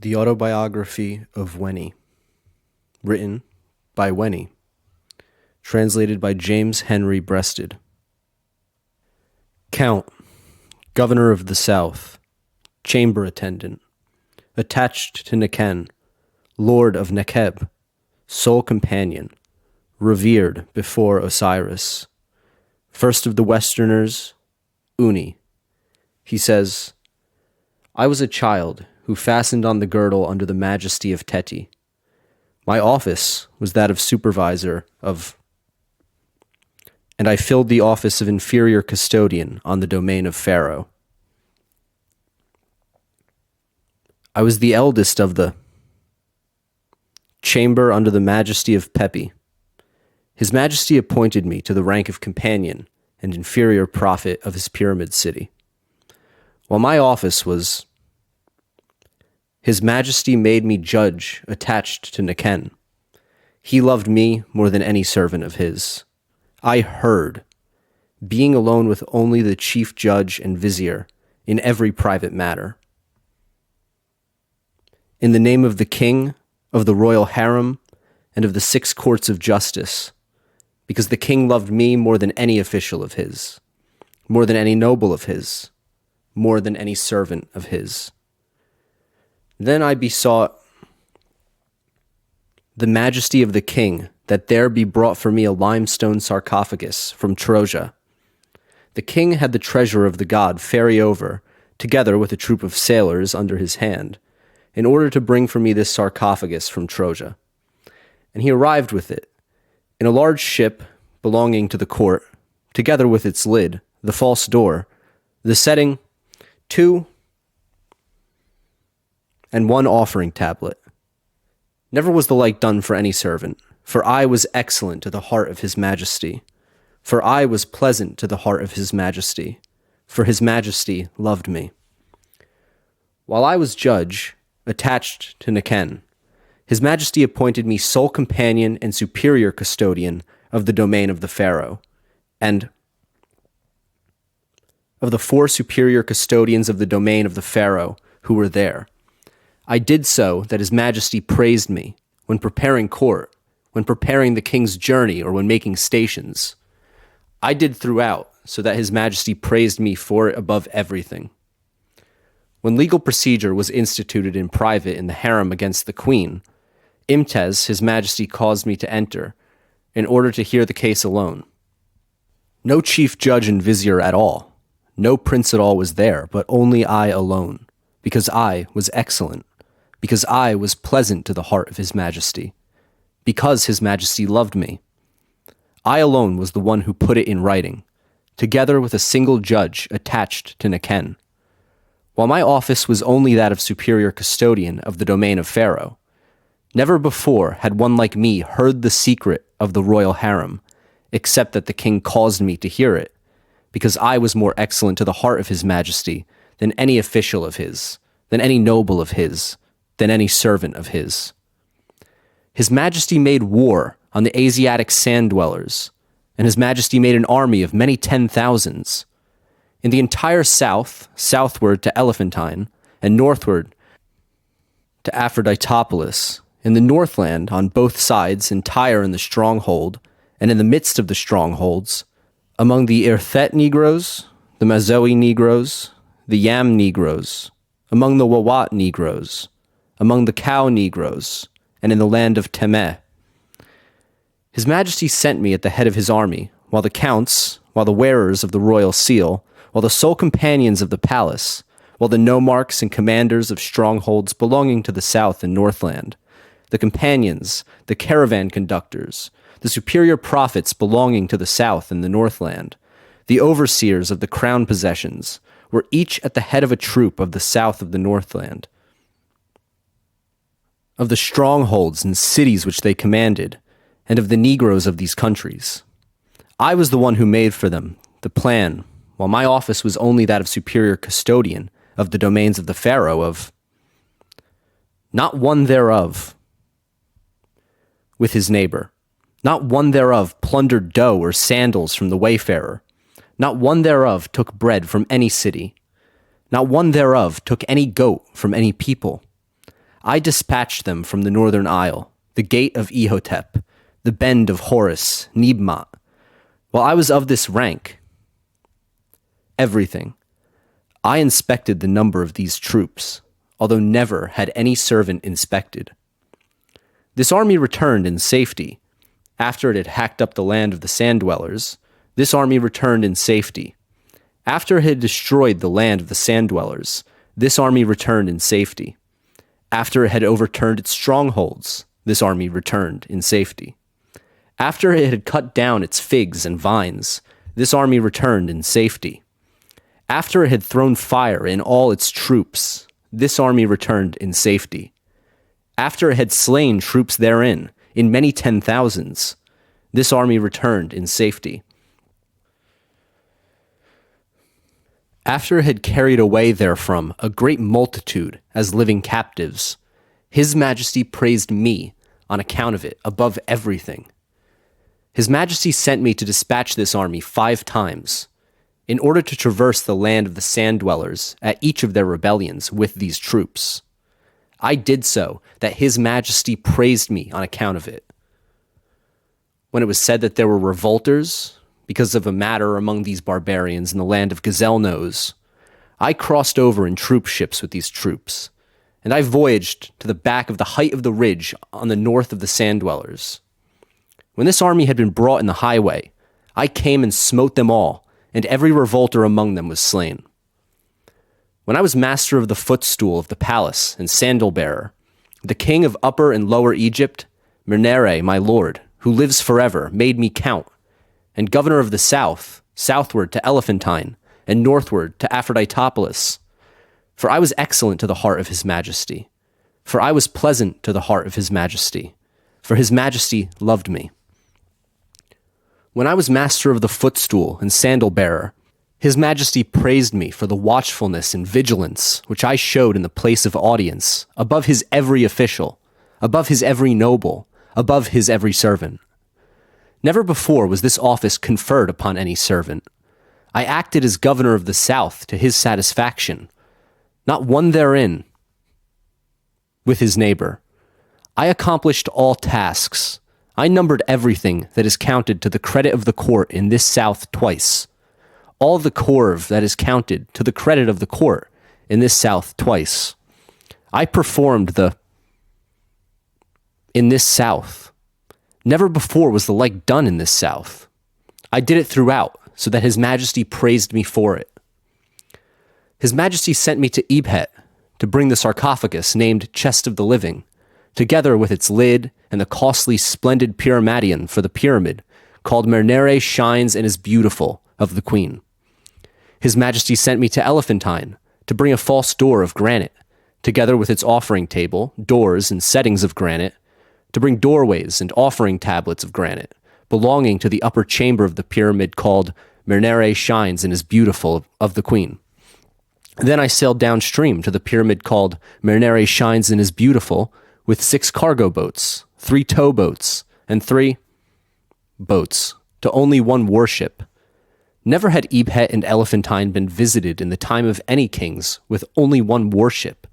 The Autobiography of Weni, written by Weni, translated by James Henry Breasted. Count, Governor of the South, Chamber Attendant, attached to Neken, Lord of Nekeb, sole companion, revered before Osiris. First of the Westerners, Uni. He says, I was a child who fastened on the girdle under the majesty of Teti. My office was that of supervisor of, and I filled the office of inferior custodian on the domain of Pharaoh. I was the eldest of the chamber under the majesty of Pepi. His Majesty appointed me to the rank of companion and inferior prophet of his pyramid city. While my office was, His Majesty made me judge attached to Neken. He loved me more than any servant of his. I heard, being alone with only the chief judge and vizier in every private matter. In the name of the king, of the royal harem, and of the 6 courts of justice, because the king loved me more than any official of his, more than any noble of his, more than any servant of his. Then I besought the majesty of the king that there be brought for me a limestone sarcophagus from Troja. The king had the treasure of the god ferry over, together with a troop of sailors under his hand, in order to bring for me this sarcophagus from Troja. And he arrived with it, in a large ship belonging to the court, together with its lid, the false door, the setting, 2 and 1 offering tablet. Never was the like done for any servant, for I was excellent to the heart of his majesty, for I was pleasant to the heart of his majesty, for his majesty loved me. While I was judge, attached to Neken, his majesty appointed me sole companion and superior custodian of the domain of the Pharaoh, and of the 4 superior custodians of the domain of the Pharaoh who were there. I did so that his majesty praised me when preparing court, when preparing the king's journey, or when making stations. I did throughout so that his majesty praised me for it above everything. When legal procedure was instituted in private in the harem against the queen, Imtez, his majesty, caused me to enter, in order to hear the case alone. No chief judge and vizier at all, no prince at all was there, but only I alone, because I was excellent, because I was pleasant to the heart of his majesty, because his majesty loved me. I alone was the one who put it in writing, together with a single judge attached to Neken. While my office was only that of superior custodian of the domain of Pharaoh, never before had one like me heard the secret of the royal harem, except that the king caused me to hear it, because I was more excellent to the heart of his majesty than any official of his, than any noble of his, than any servant of his. His majesty made war on the Asiatic sand dwellers, and his majesty made an army of many 10,000s. In the entire south, southward to Elephantine, and northward to Aphroditopolis, in the Northland on both sides, in Tyre and the stronghold, and in the midst of the strongholds, among the Irthet Negroes, the Mazoe Negroes, the Yam Negroes, among the Wawat Negroes, among the Cow Negroes, and in the land of Temeh. His majesty sent me at the head of his army, while the counts, while the wearers of the royal seal, while the sole companions of the palace, while the nomarchs and commanders of strongholds belonging to the south and northland, the companions, the caravan conductors, the superior prophets belonging to the south and the northland, the overseers of the crown possessions, were each at the head of a troop of the south of the northland, of the strongholds and cities which they commanded, and of the Negroes of these countries. I was the one who made for them the plan, while my office was only that of superior custodian of the domains of the Pharaoh, of not one thereof with his neighbor, not one thereof plundered dough or sandals from the wayfarer, not one thereof took bread from any city, not one thereof took any goat from any people. I dispatched them from the northern isle, the gate of Ehotep, the bend of Horus, Nibmat. While I was of this rank, everything, I inspected the number of these troops, although never had any servant inspected. This army returned in safety. After it had hacked up the land of the sand dwellers, this army returned in safety. After it had destroyed the land of the sand dwellers, this army returned in safety. After it had overturned its strongholds, this army returned in safety. After it had cut down its figs and vines, this army returned in safety. After it had thrown fire in all its troops, this army returned in safety. After it had slain troops therein, in many 10,000s, this army returned in safety. After it had carried away therefrom a great multitude as living captives, His Majesty praised me on account of it above everything. His Majesty sent me to dispatch this army 5 times, in order to traverse the land of the sand dwellers at each of their rebellions with these troops. I did so, that His Majesty praised me on account of it. When it was said that there were revolters, because of a matter among these barbarians in the land of Gazelle Nose, I crossed over in troop ships with these troops, and I voyaged to the back of the height of the ridge on the north of the sand dwellers. When this army had been brought in the highway, I came and smote them all, and every revolter among them was slain. When I was master of the footstool of the palace and sandal bearer, the king of Upper and Lower Egypt, Mernere, my lord, who lives forever, made me count, and governor of the south, southward to Elephantine, and northward to Aphroditopolis. For I was excellent to the heart of His Majesty. For I was pleasant to the heart of His Majesty. For His Majesty loved me. When I was master of the footstool and sandal bearer, His Majesty praised me for the watchfulness and vigilance which I showed in the place of audience, above his every official, above his every noble, above his every servant. Never before was this office conferred upon any servant. I acted as governor of the south to his satisfaction, not one therein with his neighbor. I accomplished all tasks. I numbered everything that is counted to the credit of the court in this south twice. All the corve that is counted to the credit of the court in this south twice. I performed in this south. Never before was the like done in this south. I did it throughout, so that His Majesty praised me for it. His Majesty sent me to Ebhet to bring the sarcophagus named Chest of the Living, together with its lid and the costly splendid pyramidion for the pyramid, called Mernere Shines and is Beautiful, of the Queen. His Majesty sent me to Elephantine to bring a false door of granite, together with its offering table, doors, and settings of granite, to bring doorways and offering tablets of granite, belonging to the upper chamber of the pyramid called Mernere Shines and is Beautiful, of the Queen. Then I sailed downstream to the pyramid called Mernere Shines and is Beautiful, with 6 cargo boats, 3 tow boats, and 3 boats, to only 1 warship. Never had Ebhet and Elephantine been visited in the time of any kings with only 1 warship.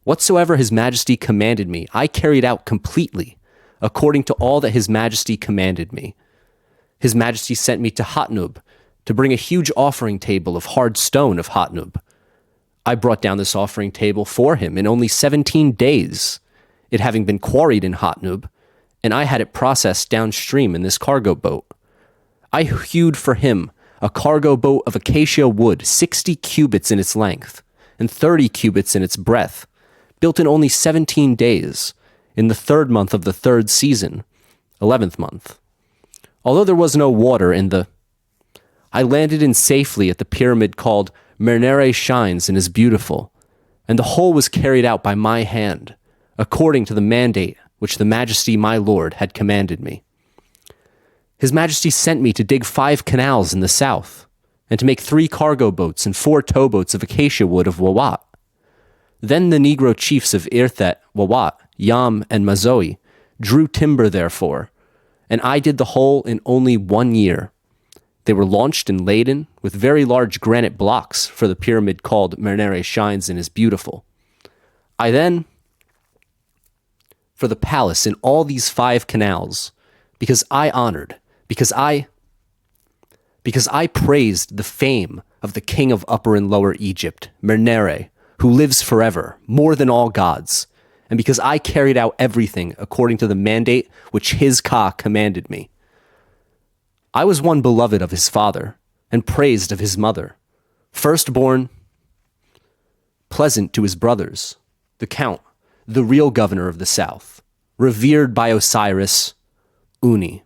Whatsoever His Majesty commanded me, I carried out completely, according to all that His Majesty commanded me. His Majesty sent me to Hatnub to bring a huge offering table of hard stone of Hatnub. I brought down this offering table for him in only 17 days, it having been quarried in Hatnub, and I had it processed downstream in this cargo boat. I hewed for him a cargo boat of acacia wood, 60 cubits in its length, and 30 cubits in its breadth, built in only 17 days, in the 3rd month of the 3rd season, 11th month. Although there was no water I landed in safely at the pyramid called Mernere Shines and is Beautiful, and the whole was carried out by my hand, according to the mandate which the Majesty my Lord had commanded me. His Majesty sent me to dig 5 canals in the south, and to make 3 cargo boats and 4 towboats of acacia wood of Wawat. Then the Negro chiefs of Irthet, Wawat, Yam, and Mazoi drew timber therefore, and I did the whole in only 1 year. They were launched and laden with very large granite blocks for the pyramid called Mernere Shines and is Beautiful. I then for the palace in all these 5 canals, because I honored, because I praised the fame of the king of Upper and Lower Egypt, Mernere, who lives forever, more than all gods, and because I carried out everything according to the mandate which his Ka commanded me. I was one beloved of his father, and praised of his mother, firstborn, pleasant to his brothers, the count, the real governor of the south, revered by Osiris, Uni.